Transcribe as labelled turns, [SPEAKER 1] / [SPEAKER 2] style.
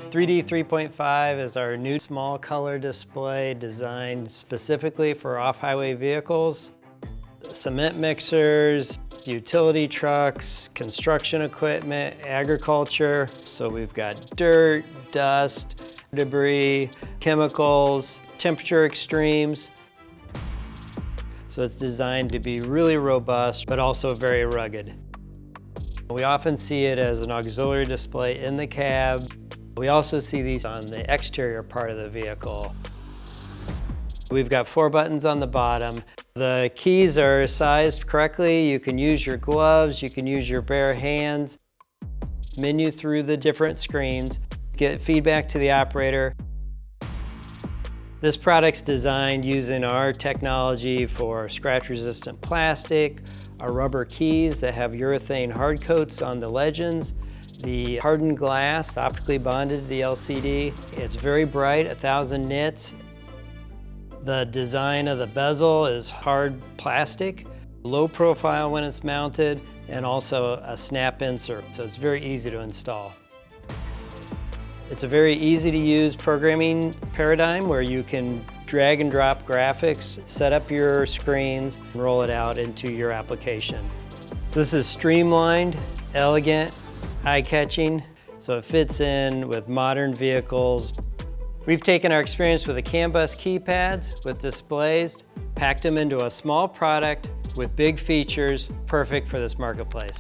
[SPEAKER 1] 3D 3.5 is our new small color display designed specifically for off-highway vehicles, cement mixers, utility trucks, construction equipment, agriculture. So we've got dirt, dust, debris, chemicals, temperature extremes. So it's designed to be really robust, but also very rugged. We often see it as an auxiliary display in the cab. We also see these on the exterior part of the vehicle. We've got 4 buttons on the bottom. The keys are sized correctly. You can use your gloves, you can use your bare hands, menu through the different screens, get feedback to the operator. This product's designed using our technology for scratch-resistant plastic, our rubber keys that have urethane hard coats on the legends, the hardened glass optically bonded to the LCD. It's very bright, 1,000 nits. The design of the bezel is hard plastic, low profile when it's mounted, and also a snap insert, so it's very easy to install. It's a very easy to use programming paradigm where you can drag and drop graphics, set up your screens, and roll it out into your application. So this is streamlined, elegant, eye-catching, so it fits in with modern vehicles. We've taken our experience with the CAN bus keypads with displays, packed them into a small product with big features, perfect for this marketplace.